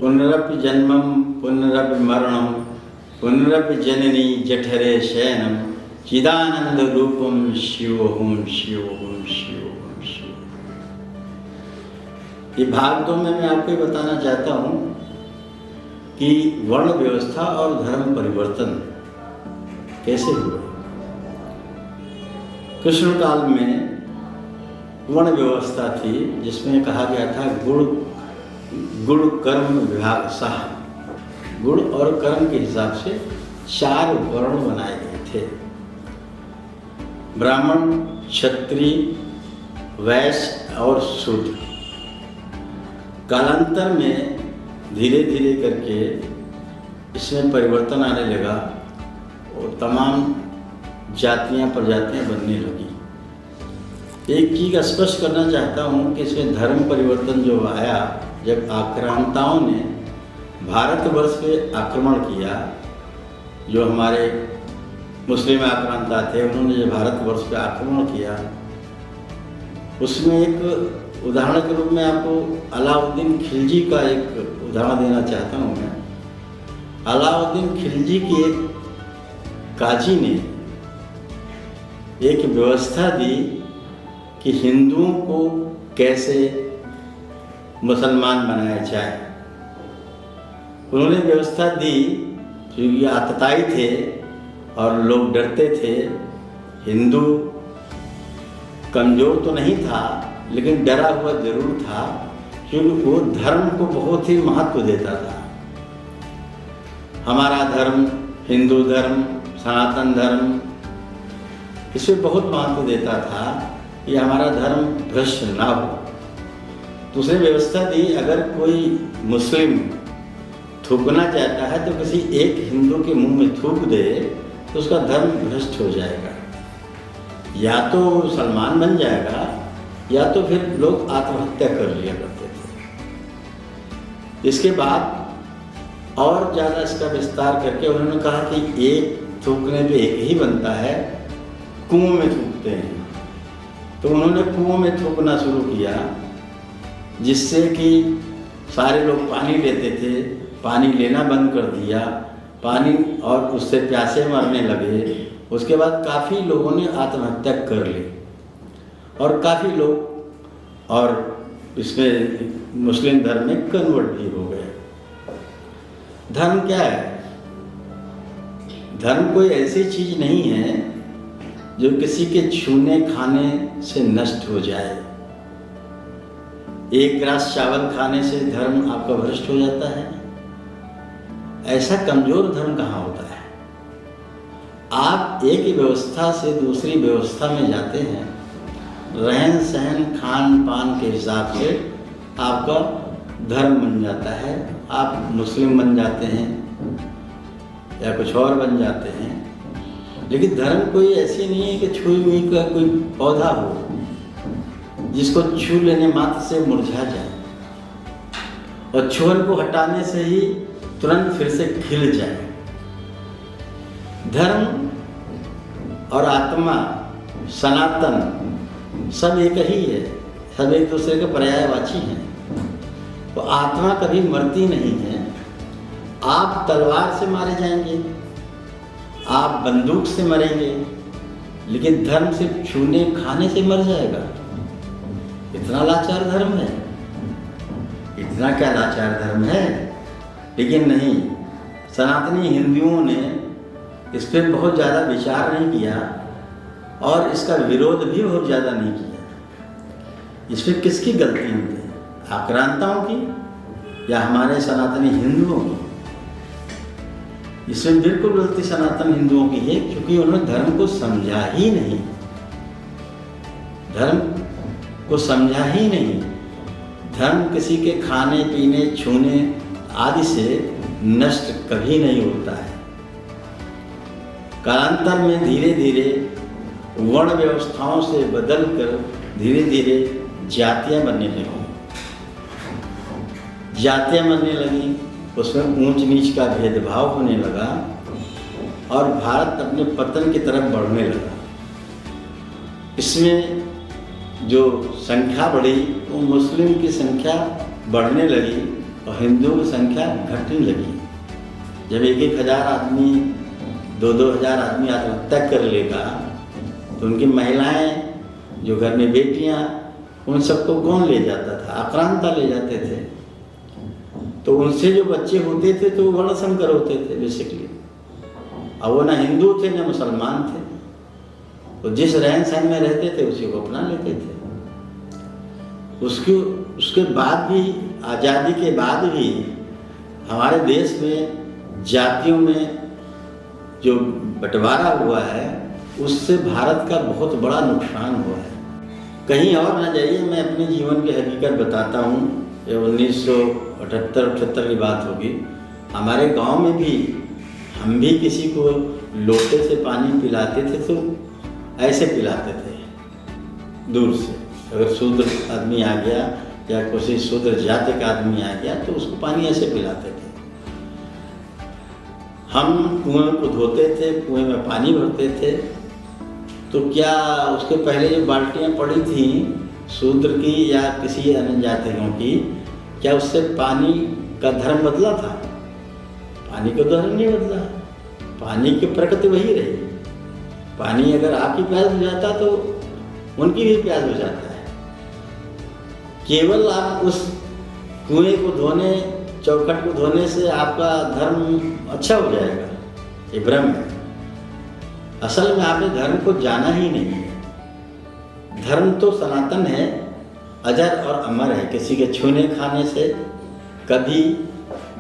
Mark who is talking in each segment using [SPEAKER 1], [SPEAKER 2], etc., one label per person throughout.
[SPEAKER 1] पुनरपि जन्मं पुनरपि मरणं पुनरपि जननी जठरे शयनं चिदानंद रूपम शिवोहम शिवोहम शिवोहम शिव। ये भाग 2 में मैं आपको बताना चाहता हूँ कि वर्ण व्यवस्था और धर्म परिवर्तन कैसे हुए। कृष्ण काल में वर्ण व्यवस्था थी जिसमें कहा गया था गुण कर्म विभाग सह। गुण और कर्म के हिसाब से 4 वर्ण बनाए गए थे। ब्राह्मण, क्षत्रिय, वैश्य और शूद्र। कालांतर में धीरे धीरे करके इसमें परिवर्तन आने लगा और तमाम जातियां प्रजातियां बनने लगी। एक चीज़ स्पष्ट करना चाहता हूँ कि इसमें धर्म परिवर्तन जो आया जब आक्रांताओं ने भारतवर्ष पे आक्रमण किया। जो हमारे मुस्लिम आक्रांता थे उन्होंने जब भारतवर्ष पे आक्रमण किया, उसमें एक उदाहरण के रूप में आपको अलाउद्दीन खिलजी का एक उदाहरण देना चाहता हूँ मैं। अलाउद्दीन खिलजी की एक काजी ने एक व्यवस्था दी कि हिंदुओं को कैसे मुसलमान बनाया जाए। उन्होंने व्यवस्था दी क्योंकि आतताई थे और लोग डरते थे। हिंदू कमज़ोर तो नहीं था लेकिन डरा हुआ जरूर था, क्योंकि वो धर्म को बहुत ही महत्व देता था। हमारा धर्म, हिंदू धर्म, सनातन धर्म, इसे बहुत महत्व देता था कि हमारा धर्म भ्रष्ट ना हो। तो उसने व्यवस्था दी, अगर कोई मुस्लिम थूकना चाहता है तो किसी एक हिंदू के मुंह में थूक दे तो उसका धर्म भ्रष्ट हो जाएगा। या तो मुसलमान बन जाएगा या तो फिर लोग आत्महत्या कर लिया करते थे। इसके बाद और ज़्यादा इसका विस्तार करके उन्होंने कहा कि एक थूकने पे एक ही बनता है, कुओं में थूकते हैं। तो उन्होंने कुओं में थूकना शुरू किया, जिससे कि सारे लोग पानी लेते थे, पानी लेना बंद कर दिया पानी, और उससे प्यासे मरने लगे। उसके बाद काफ़ी लोगों ने आत्महत्या कर ली और काफ़ी लोग और इसमें मुस्लिम धर्म में कन्वर्ट भी हो गए। धर्म क्या है? धर्म कोई ऐसी चीज़ नहीं है जो किसी के छूने खाने से नष्ट हो जाए। एक गिलास चावल खाने से धर्म आपका भ्रष्ट हो जाता है? ऐसा कमजोर धर्म कहाँ होता है? आप एक ही व्यवस्था से दूसरी व्यवस्था में जाते हैं, रहन सहन खान पान के हिसाब से आपका धर्म बन जाता है। आप मुस्लिम बन जाते हैं या कुछ और बन जाते हैं। लेकिन धर्म कोई ऐसी नहीं है कि छुई हुई का कोई पौधा हो जिसको छू लेने मात्र से मुरझा जाए और छुअन को हटाने से ही तुरंत फिर से खिल जाए। धर्म और आत्मा, सनातन, सब एक ही है, सब एक दूसरे के पर्यायवाची हैं। तो आत्मा कभी मरती नहीं है। आप तलवार से मारे जाएंगे, आप बंदूक से मरेंगे, लेकिन धर्म सिर्फ छूने खाने से मर जाएगा। इतना लाचार धर्म है? इतना क्या लाचार धर्म है? लेकिन नहीं, सनातनी हिंदुओं ने इस पर बहुत ज़्यादा विचार नहीं किया और इसका विरोध भी बहुत ज़्यादा नहीं किया। इस पर किसकी गलती है? आक्रांताओं की या हमारे सनातनी हिंदुओं की? इसमें बिल्कुल गलती सनातन हिंदुओं की है, क्योंकि उन्होंने धर्म को समझा ही नहीं। धर्म को समझा ही नहीं। धर्म किसी के खाने पीने छूने आदि से नष्ट कभी नहीं होता है। कालांतर में धीरे धीरे वर्ण व्यवस्थाओं से बदलकर धीरे धीरे जातियां बनने लगी। जातियां बनने लगी, उसमें ऊंच नीच का भेदभाव होने लगा और भारत अपने पतन की तरफ बढ़ने लगा। इसमें जो संख्या बढ़ी वो मुस्लिम की संख्या बढ़ने लगी और हिंदुओं की संख्या घटने लगी। जब 1,000 आदमी 2,000 आदमी आत्महत्या कर लेगा तो उनकी महिलाएं, जो घर में बेटियां, उन सबको कौन ले जाता था? आक्रांता ले जाते थे। तो उनसे जो बच्चे होते थे तो वो वर्णशंकर होते थे बेसिकली। अब वो ना हिंदू थे ना मुसलमान थे, तो जिस रहन सहन में रहते थे उसी को अपना लेते थे। उसके बाद भी, आज़ादी के बाद भी हमारे देश में जातियों में जो बंटवारा हुआ है उससे भारत का बहुत बड़ा नुकसान हुआ है। कहीं और न जाइए, मैं अपने जीवन की हकीकत बताता हूँ। ये 1978-78 की बात होगी। हमारे गांव में भी हम भी किसी को लोटे से पानी पिलाते थे तो ऐसे पिलाते थे दूर से। अगर शूद्र आदमी आ गया या किसी शूद्र जाति का आदमी आ गया तो उसको पानी ऐसे पिलाते थे। हम कुएं को धोते थे, कुएं में पानी भरते थे, तो क्या उसके पहले जो बाल्टियाँ पड़ी थी शूद्र की या किसी अन्य जातियों की, क्या उससे पानी का धर्म बदला था? पानी का धर्म नहीं बदला। पानी की प्रकृति वही रही। पानी अगर आपकी प्यास बुझाता तो उनकी भी प्यास बुझाता है। केवल आप उस कुएं को धोने, चौखट को धोने से आपका धर्म अच्छा हो जाएगा, ये भ्रम है। असल में आपने धर्म को जाना ही नहीं है। धर्म तो सनातन है, अजर और अमर है। किसी के छूने खाने से कभी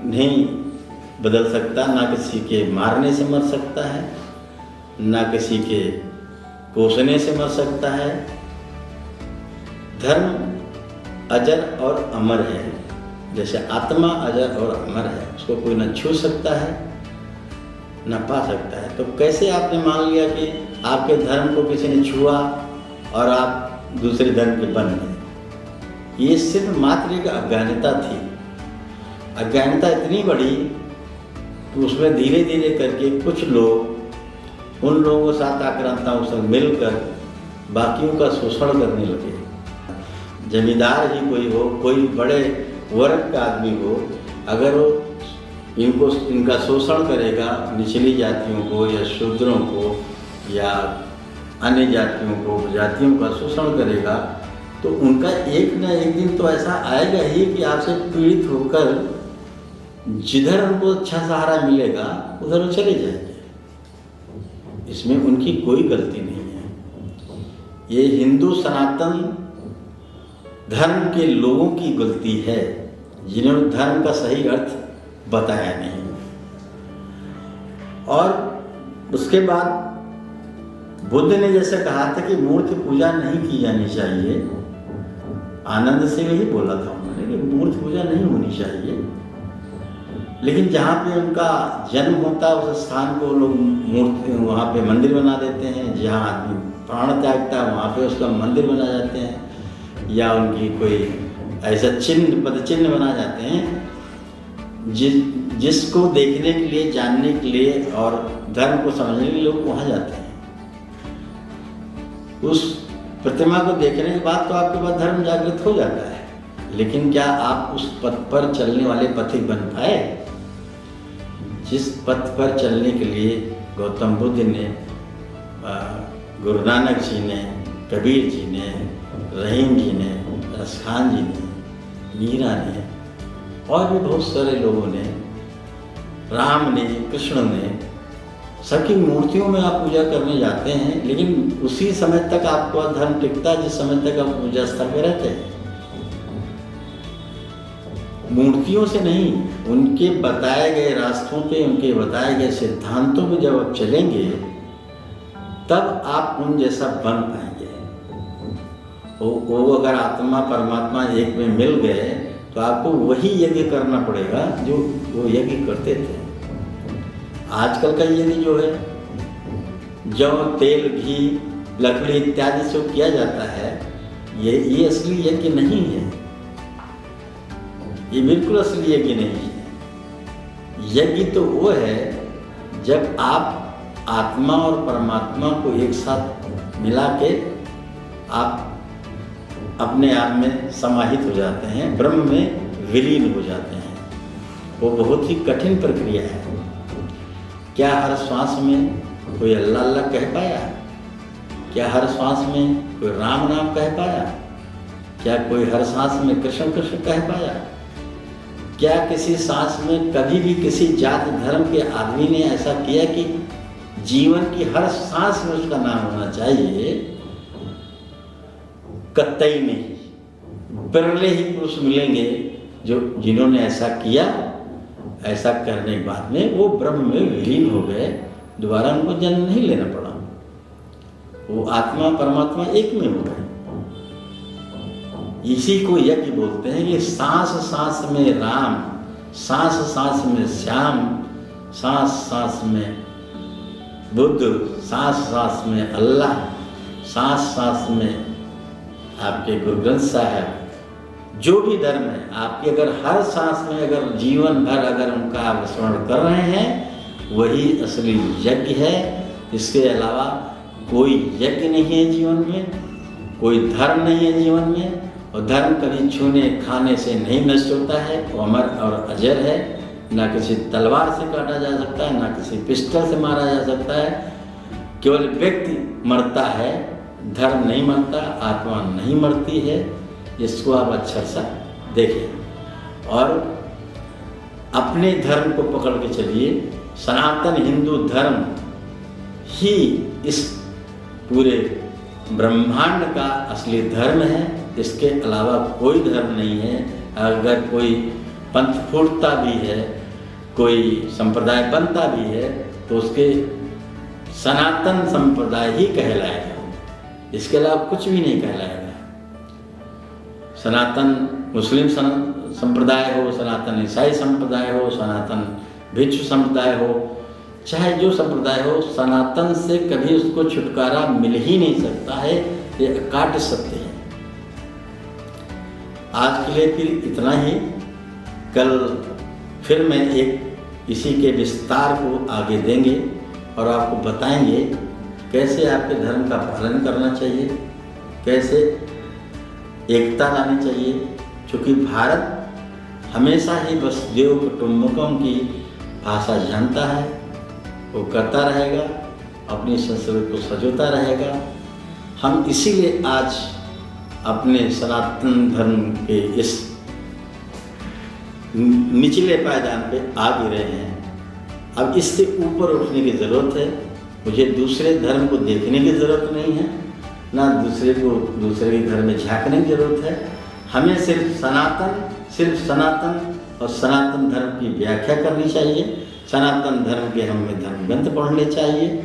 [SPEAKER 1] नहीं बदल सकता, ना किसी के मारने से मर सकता है, ना किसी के कोसने से मर सकता है। धर्म अजर और अमर है। जैसे आत्मा अजर और अमर है, उसको कोई न छू सकता है न पा सकता है। तो कैसे आपने मान लिया कि आपके धर्म को किसी ने छुआ और आप दूसरे धर्म के बन गए? ये सिर्फ मात्र एक अज्ञानता थी। अज्ञानता इतनी बड़ी कि उसमें धीरे धीरे करके कुछ लोग उन लोगों के साथ आक्रांताओं से मिलकर बाकियों का शोषण करने लगे। जमींदार ही कोई हो, कोई बड़े वर्ग का आदमी हो, अगर वो इनका शोषण करेगा, निचली जातियों को या शूद्रों को या अन्य जातियों का शोषण करेगा, तो उनका एक न एक दिन तो ऐसा आएगा ही कि आपसे पीड़ित होकर जिधर उनको अच्छा सहारा मिलेगा उधर वो चले जाएंगे। इसमें उनकी कोई गलती नहीं है। ये हिंदू सनातन धर्म के लोगों की गलती है जिन्होंने धर्म का सही अर्थ बताया नहीं। और उसके बाद बुद्ध ने जैसे कहा था कि मूर्ति पूजा नहीं की जानी चाहिए, आनंद से वही बोला था उन्होंने कि मूर्ति पूजा नहीं होनी चाहिए। लेकिन जहाँ पे उनका जन्म होता है उस स्थान को लोग मूर्ति, वहाँ पे मंदिर बना देते हैं। जहाँ आदमी प्राण त्यागता है वहाँ पे उसका मंदिर बना जाते हैं, या उनकी कोई ऐसा चिन्ह, पदचिन्ह बना जाते हैं जिसको देखने के लिए, जानने के लिए और धर्म को समझने के लिए लोग वहाँ जाते हैं। उस प्रतिमा को देखने के बाद तो आपके पास धर्म जागृत हो जाता है, लेकिन क्या आप उस पथ पर चलने वाले पथिक बन पाए? जिस पथ पर चलने के लिए गौतम बुद्ध ने, गुरु नानक जी ने, कबीर जी ने, रहीम जी ने, रसखान जी ने, मीरा ने और भी बहुत सारे लोगों ने, राम ने, कृष्ण ने, सबकी मूर्तियों में आप पूजा करने जाते हैं, लेकिन उसी समय तक आपका धर्म टिकता है जिस समय तक आप पूजा स्थल में रहते हैं। मूर्तियों से नहीं, उनके बताए गए रास्तों पे, उनके बताए गए सिद्धांतों में जब आप चलेंगे तब आप उन जैसा बन पाएंगे। वो अगर आत्मा परमात्मा एक में मिल गए तो आपको वही यज्ञ करना पड़ेगा जो वो यज्ञ करते थे। आजकल का यज्ञ जो है, जौ, तेल, घी, लकड़ी इत्यादि से किया जाता है, ये असली यज्ञ नहीं है। ये बिल्कुल असली यज्ञ नहीं है। यज्ञ तो वो है जब आप आत्मा और परमात्मा को एक साथ मिला के आप अपने आप में समाहित हो जाते हैं, ब्रह्म में विलीन हो जाते हैं। वो बहुत ही कठिन प्रक्रिया है। क्या हर श्वास में कोई अल्लाह अल्लाह कह पाया? क्या हर श्वास में कोई राम नाम कह पाया? क्या कोई हर सांस में कृष्ण कृष्ण कह पाया? क्या किसी सांस में कभी भी किसी जात धर्म के आदमी ने ऐसा किया कि जीवन की हर सांस में उसका नाम होना चाहिए? कतई नहीं। बिरले ही पुरुष मिलेंगे जिन्होंने ऐसा किया। ऐसा करने के बाद में वो ब्रह्म में विलीन हो गए, दोबारा उनको जन्म नहीं लेना पड़ा। वो आत्मा परमात्मा एक में हो गए। इसी को यज्ञ बोलते हैं कि सांस सांस में राम, सांस सांस में श्याम, सांस सांस में बुद्ध, सांस सांस में अल्लाह, सांस सांस में आपके गुरु ग्रंथ साहब। जो भी धर्म है आपके, अगर हर सांस में अगर जीवन भर अगर उनका आप स्मरण कर रहे हैं, वही असली यज्ञ है। इसके अलावा कोई यज्ञ नहीं है जीवन में, कोई धर्म नहीं है जीवन में। और धर्म कभी छूने खाने से नहीं नष्ट होता है, वो अमर और अजर है। ना किसी तलवार से काटा जा सकता है, ना किसी पिस्टल से मारा जा सकता है। केवल व्यक्ति मरता है, धर्म नहीं मरता, आत्मा नहीं मरती है। इसको आप अच्छा सा देखें और अपने धर्म को पकड़ के चलिए। सनातन हिंदू धर्म ही इस पूरे ब्रह्मांड का असली धर्म है। इसके अलावा कोई धर्म नहीं है। अगर कोई पंथ फूटता भी है, कोई संप्रदाय बनता भी है, तो उसके सनातन संप्रदाय ही कहलाएगा, इसके अलावा कुछ भी नहीं कहलाएगा। सनातन मुस्लिम संप्रदाय हो, सनातन ईसाई संप्रदाय हो, सनातन भिक्षु संप्रदाय हो, चाहे जो संप्रदाय हो, सनातन से कभी उसको छुटकारा मिल ही नहीं सकता है। ये अकाट्य सत्य है। आज के लिए फिर इतना ही। कल फिर मैं एक इसी के विस्तार को आगे देंगे और आपको बताएंगे कैसे आपके धर्म का पालन करना चाहिए, कैसे एकता लानी चाहिए। क्योंकि भारत हमेशा ही वसुदेव कुटुंबकम की भाषा जानता है, वो करता रहेगा, अपनी संस्कृति को सजोता रहेगा। हम इसीलिए आज अपने सनातन धर्म के इस निचले पायदान पे आ भी रहे हैं। अब इससे ऊपर उठने की ज़रूरत है। मुझे दूसरे धर्म को देखने की ज़रूरत नहीं है, ना दूसरे के घर में झांकने की ज़रूरत है। हमें सिर्फ सनातन और सनातन धर्म की व्याख्या करनी चाहिए। सनातन धर्म के हमें धर्म ग्रंथ पढ़ने चाहिए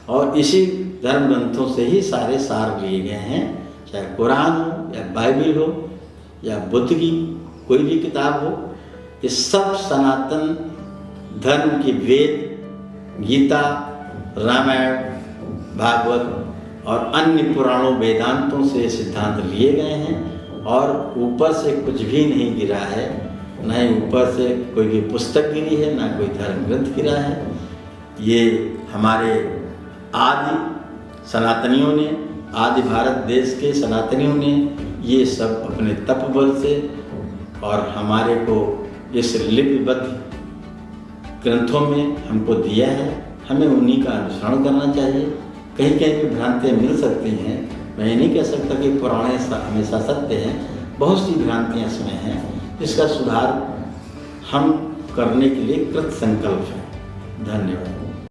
[SPEAKER 1] और इसी धर्म ग्रंथों से ही सारे सार लिए गए हैं। चाहे कुरान हो या बाइबिल हो या बुद्ध की कोई भी किताब हो, ये सब सनातन धर्म की वेद, गीता, रामायण, भागवत और अन्य पुराणों वेदांतों से सिद्धांत लिए गए हैं। और ऊपर से कुछ भी नहीं गिरा है, न ही ऊपर से कोई भी पुस्तक गिरी है, ना कोई धर्म ग्रंथ गिरा है। ये हमारे आदि सनातनियों ने, आदि भारत देश के सनातनियों ने ये सब अपने तप बल से और हमारे को इस लिपिबद्ध ग्रंथों में हमको दिया है। हमें उन्हीं का अनुसरण करना चाहिए। कहीं कहीं भी भ्रांतियाँ मिल सकती हैं। मैं ये नहीं कह सकता कि पुराने हमेशा सत्य हैं, बहुत सी भ्रांतियाँ इसमें हैं। इसका सुधार हम करने के लिए कृत संकल्प है। धन्यवाद।